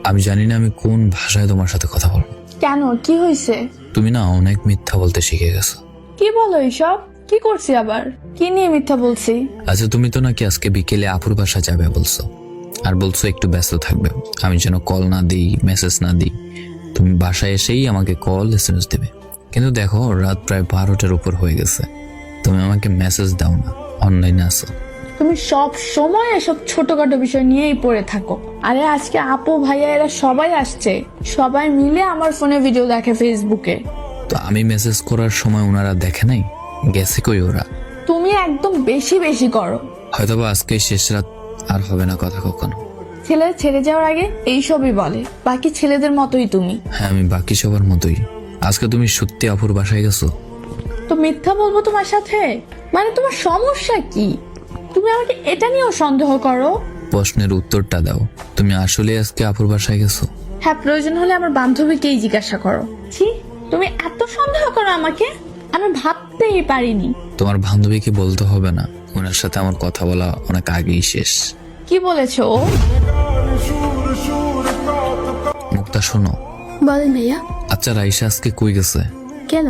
আমি জানি না আমি কোন ভাষায় তোমার সাথে কথা বলবো। কেন, কি হয়েছে? তুমি না অনেক মিথ্যা বলতে শিখে গেছো। কি বলো এইসব? কি করছি আবার? কি নিয়ে মিথ্যা বলছি? আচ্ছা, তুমি তো নাকি আজকে বিকেলে আপুর বাসা যাবে বলছো, আর বলছো একটু ব্যস্ত থাকবে, আমি যেন কল না দিই, মেসেজ না দিই। তুমি বাসায় এসেই আমাকে কল এসএমএস দেবে, কিন্তু দেখো রাত প্রায় 12টার উপর হয়ে গেছে, তুমি আমাকে মেসেজ দাও না, অনলাইনে আসো। তুমি সব সময় এসব ছোটখাটো বিষয় নিয়েই পড়ে থাকো। আরে আজকে আপু ভাইয়া এরা সবাই আসছে, সবাই মিলে আমার ফোনে ভিডিও দেখে ফেসবুকে। তো আমি মেসেজ করার সময় ওনারা দেখে নাই? গেছে কই ওরা? তুমি একদম বেশি বেশি করো। হয়তোবা আজকে শেষ রাত, আর হবে না কথা কখনো। ছেলে ছেড়ে যাওয়ার আগে এইসবই বলে, বাকি ছেলেদের মতোই তুমি। হ্যাঁ, আমি বাকি সবার মতোই। আজকে তুমি সত্যি আপুর বাসায় গেছো? তো মিথ্যা বলবো তোমার সাথে? মানে তোমার সমস্যা কি? তুমি আমাকে এটা নিয়েও সন্দেহ করো? প্রশ্নের উত্তরটা দাও, তুমি আসলে আজকে আপুর বাসায় গেছো? হ্যাঁ, প্রয়োজন হলে আমার বান্ধবীকেই জিজ্ঞাসা করো। ছি, তুমি এত সন্দেহ করো আমাকে, আমি ভাবতেই পারিনি। তোমার বান্ধবীকে বলতে হবে না, ওনার সাথে আমার কথা বলা অনেক আগেই শেষ। কি বলেছো ও? মুক্তা শোনো। বলেন ভাইয়া। আচ্ছা, রাইসা আজকে কই গেছে? কেন?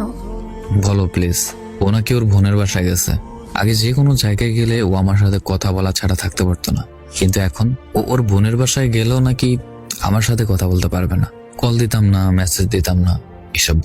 বলো প্লিজ। ও নাকি ওর বোনের বাসায় গেছে। আগে যে কোনো জায়গায় গেলে ও আমার সাথে কথা বলা ছাড়া থাকতে পারতো না, কিন্তু এখন ও ওর বোনের বাসায় গেলেও নাকি আমার সাথে কথা বলতে পারবে না। কল দিতাম না, মেসেজ দিতাম না, এসব